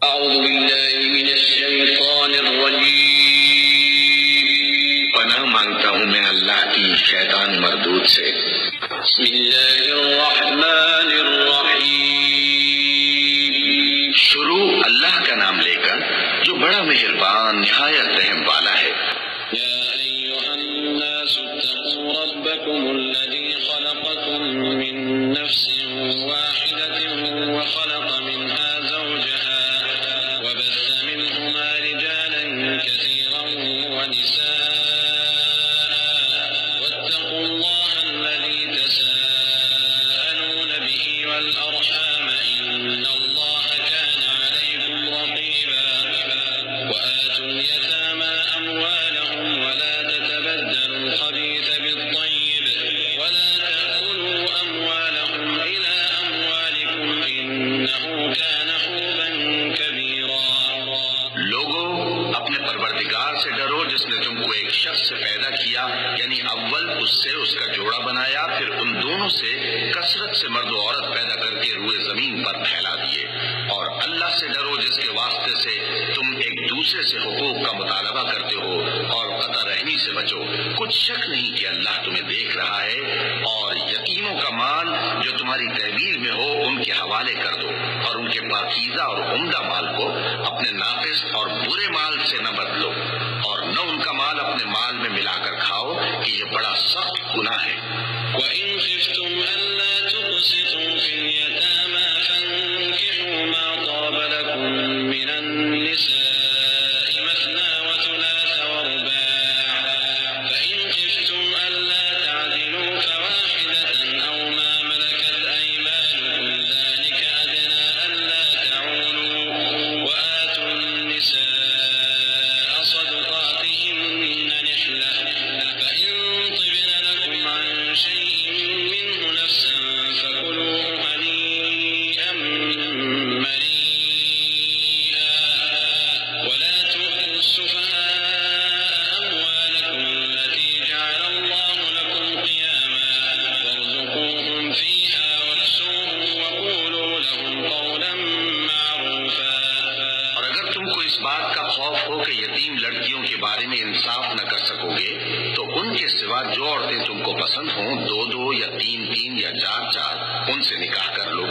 اعوذ باللہ من الشیطان الرجیم، پناہ مانگتا ہوں میں اللہ کی شیطان مردود سے۔ بسم اللہ الرحمن الرحیم، شروع اللہ کا نام لے کر جو بڑا مہربان نہایت رحم والا ہے۔ یا ایھا الناس اتقوا ربکم الذی خلقکم من نفس واحدة وخلق منها زوجها وبث منهما رجالا كثيرا ونساء واتقوا الله الذي تساءلون به والأرحام إن الله كان عليكم رقيبا وآتوا اليتامى أموالهم ولا تتبدلوا الخبيث بالطيب ولا تأكلوا أموالهم إلى أموالكم إنه كان حوبا كبيرا۔ لوگو اپنے پروردگار سے ڈرو جس نے تم کو ایک شخص سے پیدا کیا، یعنی اول اس سے اس کا جوڑا بنایا، پھر ان دونوں سے کثرت سے مرد و عورت پیدا کر کے روئے زمین پر پھیلا دیے، اور اللہ سے ڈرو جس کے واسطے سے تم ایک دوسرے سے حقوق کا مطالبہ کرتے ہو، اور قطع رحمی سے بچو، کچھ شک نہیں کہ اللہ تمہیں دیکھ رہا ہے، اور یتیموں کا مال جو تمہاری تحویل میں ہو ان کے حوالے کر دو، اور ان کے پاکیزہ اور عمدہ مال کو اپنے ناقص اور برے مال سے نہ بدلو، اور نہ ان کا مال اپنے مال میں ملا کر کھاؤ کہ یہ بڑا سخت گناہ ہے۔ وَإِنْ خِفْتُمْ أَلَّا تُقْسِطُوا فِي الْيَتَامَى فَانكِحُوا مَا طَابَ لَكُم مِّنَ النِّسَاءِ مَثْنَىٰ وَثُلَاثَ وَرُبَاعَ فَإِنْ خِفْتُمْ أَلَّا تَعْدِلُوا فَوَاحِدَةً أَوْ مَا مَلَكَتْ أَيْمَانُكُمْ ذَلِكَ أَدْنَىٰ أَلَّا تَعُولُوا وَآتُوا النِّسَاءَ صَدُقَاتِهِنَّ نِحْلَةً فَإِن طِبْنَ لَكُمْ عَن شَيْءٍ مِّنْهُ نَفْسًا فَكُلُوهُ هَنِيئًا مَّرِيئًا وَلَا تُؤْتُوا السُّفَهَاءَ أَمْوَالَكُمُ الَّتِي جَعَلَ اللَّهُ لَكُمْ قِيَامًا وَارْزُقُوهُمْ فِيهَا وَاكْسُوهُمْ وَقُولُوا لَهُمْ قَوْلًا مَّعْرُوفًا۔ اور اگر تم کو اس بات کا خوف ہو کہ یتیم لڑکیوں کے بارے میں انصاف نہ کر سکو گے تو ان کے سوا جو عورتیں تم کو پسند ہوں، دو دو یا تین تین یا چار چار، ان سے نکاح کر لو۔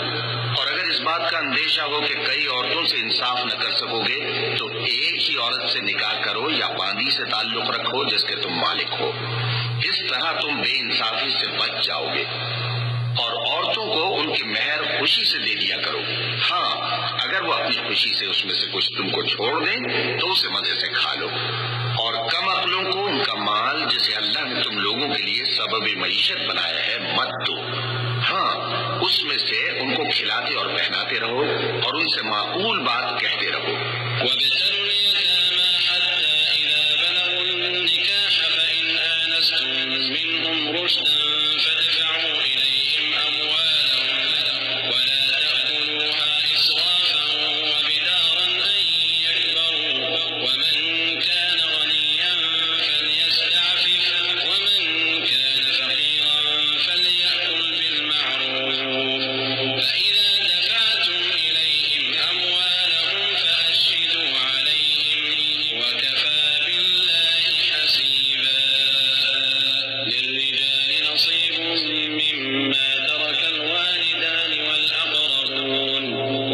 اور اگر اس بات کا اندیشہ ہو کہ کئی عورتوں سے انصاف نہ کر سکو گے تو ایک ہی عورت سے نکاح کرو یا باندی سے تعلق رکھو جس کے تم مالک ہو، اس طرح تم بے انصافی سے بچ جاؤ گے۔ اور عورتوں کو ان کے مہر خوشی سے دے دیا کرو، ہاں اگر وہ اپنی خوشی سے اس میں سے کچھ تم کو چھوڑ دیں تو اسے مزے سے کھا لو۔ اور کم عقلوں کو ان کا مال جسے اللہ نے تم لوگوں کے لیے سبب معیشت بنایا ہے مت دو، ہاں اس میں سے ان کو کھلاتے اور پہناتے رہو اور ان سے معقول بات کہتے رہو۔ وَابْتَلُوا الْيَتَامَى حَتَّىٰ إِذَا بَلَغُوا النِّكَاحَ فَإِنْ آنَسْتُم مِّنْهُمْ رُشْدًا فَادْفَعُوا إِلَيْهِمْ أَمْوَالَهُمْ وَلَا تَأْكُلُوهَا إِسْرَافًا وَبِدَارًا أَن يَكْبَرُوا وَمَن كَانَ غَنِيًّا فَلْيَسْتَعْفِفْ وَمَن كَانَ فَقِيرًا فَلْيَأْكُلْ بِالْمَعْرُوفِ فَإِذَا دَفَعْتُمْ إِلَيْهِمْ أَمْوَالَهُمْ فَأَشْهِدُوا عَلَيْهِمْ وَكَفَىٰ بِاللَّهِ حَسِيبًا۔ لِلرِّجَالِ نَصِيبٌ مِّمَّا تَرَكَ الْوَالِدَانِ وَالْأَقْرَبُونَ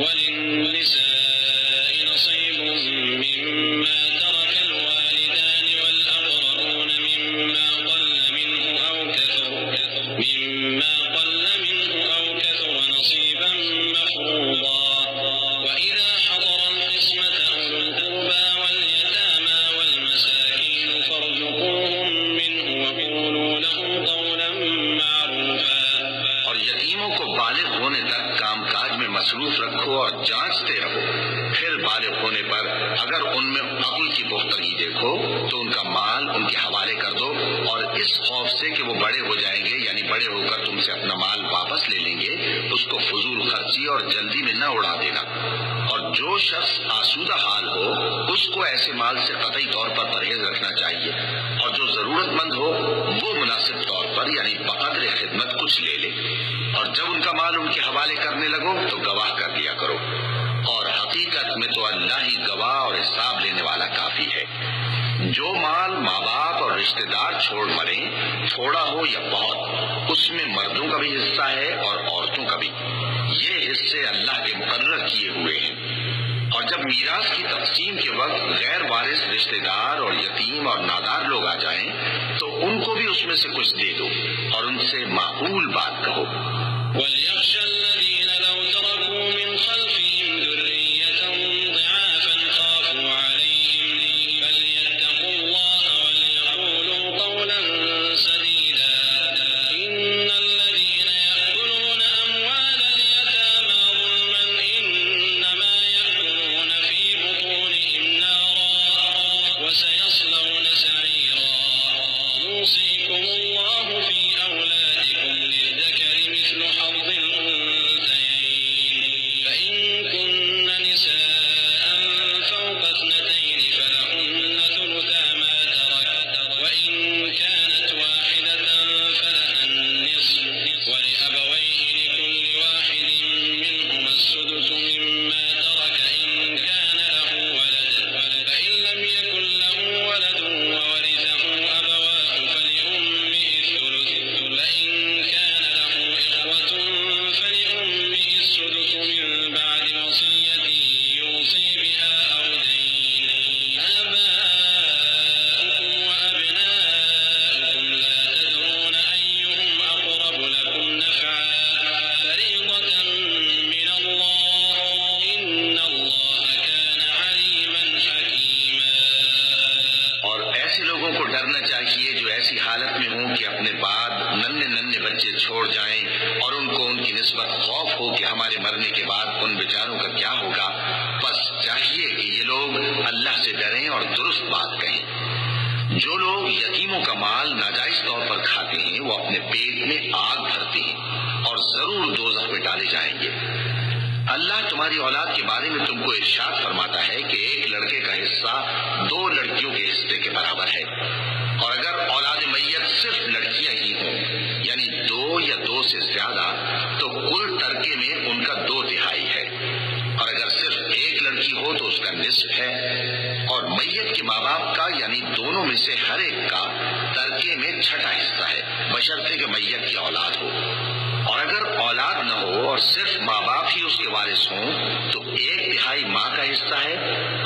وَلِلنِّسَاءِ نَصِيبٌ مِّمَّا تَرَكَ الْوَالِدَانِ وَالْأَقْرَبُونَ مِمَّا قَلَّ مِنْهُ أَوْ كَثُرَ نَصِيبًا مَّفْرُوضًا۔ وَإِذَا حَضَرَ الْقِسْمَةَ أُولُو الْقُرْبَىٰ وَالْيَتَامَىٰ وَالْمَسَاكِينُ فَارْزُقُوهُم مِّنْهُ وَقُولُوا لَهُمْ قَوْلًا مَّعْرُوفًا۔ اور یتیموں کو بالغ ہونے تک کام کاج میں مصروف رکھو اور جانچتے رہو، پھر بالغ ہونے پر اگر ان میں عقل کی پختگی دیکھو تو ان کا مال ان کے حوالے کر دو، اور اس خوف سے کہ وہ بڑے ہو جائیں گے یعنی بڑے ہو کر تم سے اپنا مال واپس لے لیں گے، اس کو فضول خرچی اور جلدی میں نہ اڑا دینا۔ اور جو شخص آسودہ حال ہو اس کو ایسے مال سے قطعی طور پر پرہیز رکھنا چاہیے، اور جو ضرورت مند ہو وہ مناسب طور پر یعنی بقدر خدمت کچھ لے لے، اور جب ان کا مال ان کے حوالے کرنے لگو تو گواہ کر دیا کرو۔ اور حقیقت میں تو اللہ ہی گواہ اور حساب لینے والا کافی ہے۔ جو مال ماں باپ اور رشتہ دار چھوڑ مریں، تھوڑا ہو یا بہت، اس میں مردوں کا بھی حصہ ہے اور عورتوں کا بھی۔ یہ حصے اللہ کے مقرر کیے ہوئے ہیں۔ اور جب میراث کی تقسیم کے وقت غیر وارث رشتہ دار اور یتیم اور نادار لوگ آ جائیں تو ان کو بھی اس میں سے کچھ دے دو اور ان سے معقول بات کہو۔ وَلْيَخْشَ الَّذِينَ لَوْ تَرَكُوا مِنْ خَلْفِهِمْ ذُرِّيَّةً ضِعَافًا خَافُوا عَلَيْهِمْ فَلْيَتَّقُوا اللَّهَ وَلْيَقُولُوا قَوْلًا سَدِيدًا إِنَّ الَّذِينَ يَأْكُلُونَ أَمْوَالَ الْيَتَامَى ظُلْمًا إِنَّمَا يَأْكُلُونَ فِي بُطُونِهِمْ نَارًا وَسَيَصْلَوْنَ سَعِيرًا يُوصِيكُمُ اللَّهُ فِي أَوْلَادِكُمْ لِلذَّكَرِ مِثْلُ حَظِّ الْأُنثَيَيْنِ فَإِن كُنَّ نِسَاءً فَوْقَ اثْنَتَيْنِ فَلَهُنَّ ثُلُثَا مَا تَرَكَ وَإِن كَانَتْ وَاحِدَةً فَلَهَا النِّصْفُ وَلِأَبَوَيْهِ لِكُلِّ وَاحِدٍ مِّنْهُمَا السُّدُسُ مِمَّا تَرَكَ إِن كَانَ لَهُ وَلَدٌ فَإِن لَّمْ يَكُن لَّهُ وَلَدٌ وَوَرِثَهُ أَبَوَاهُ فَلِأُمِّهِ الثُّلُثُ فَإِن كَانَ لَهُ إِخْوَةٌ فَلِأُمِّهِ السُّدُسُ مِن بَعْدِ وَصِيَّةٍ يُوصِي بِهَا أَوْ دَيْنٍ آبَاؤُكُمْ وَأَبْنَاؤُكُمْ لَا تَدْرُونَ أَيُّهُمْ أَقْرَبُ لَكُمْ نَفْعًا فَرِيضَةً مِّنَ اللَّهِ إِنَّ اللَّهَ كَانَ عَلِيمًا حَكِيمًا۔ اور ایسے لوگوں کو ڈرنا چاہیے جو ایسی حالت میں ہوں کہ اپنے بعد ننھے بچے چھوڑ جائیں اور ان کو ان کی نسبت خوف ہو کہ ہمارے مرنے کے بعد ان بیچاروں کا کیا ہوگا۔ بس چاہیے کہ یہ لوگ اللہ سے ڈریں اور درست بات کہیں۔ جو لوگ یتیموں کا مال ناجائز طور پر کھاتے ہیں وہ اپنے پیٹ میں آگ بھرتے ہیں اور ضرور دوزخ میں ڈالے جائیں گے۔ اللہ تمہاری اولاد کے بارے میں تم کو ارشاد فرماتا ہے کہ ایک لڑکے کا حصہ 2 لڑکیوں کے حصے کے برابر ہے، اور اگر اولاد میت صرف لڑکیاں ہی ہوں یعنی 2 یا 2 سے زیادہ تو کل ترکے میں ان کا 2/3 ہے، اور اگر صرف ایک لڑکی ہو تو اس کا نصف ہے، اور میت کے ماں باپ کا یعنی دونوں میں سے ہر ایک کا ترکے میں 6واں حصہ ہے بشرطے کہ میت کی اولاد ہو، اور اگر اولاد نہ ہو اور صرف ماں باپ ہی اس کے وارث ہوں تو 1/3 ماں کا حصہ ہے،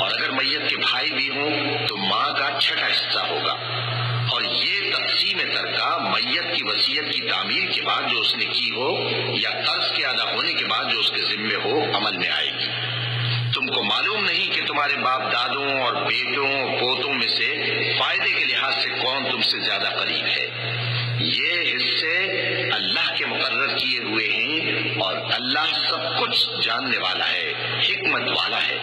اور اگر میت کے بھائی بھی ہوں تو ماں کا 6واں حصہ ہوگا۔ اور یہ تقسیم ترکہ میت کی وصیت کی تعمیر کے بعد جو اس نے کی ہو یا قرض کے ادا ہونے کے بعد جو اس کے ذمے ہو عمل میں آئے گی۔ تم کو معلوم نہیں کہ تمہارے باپ دادوں اور بیٹوں اور پوتوں میں سے فائدے کے لحاظ سے کون تم سے زیادہ قریب ہے۔ یہ حصے اللہ کے مقرر کیے ہوئے ہیں اور اللہ سب کچھ جاننے والا ہے، حکمت والا ہے۔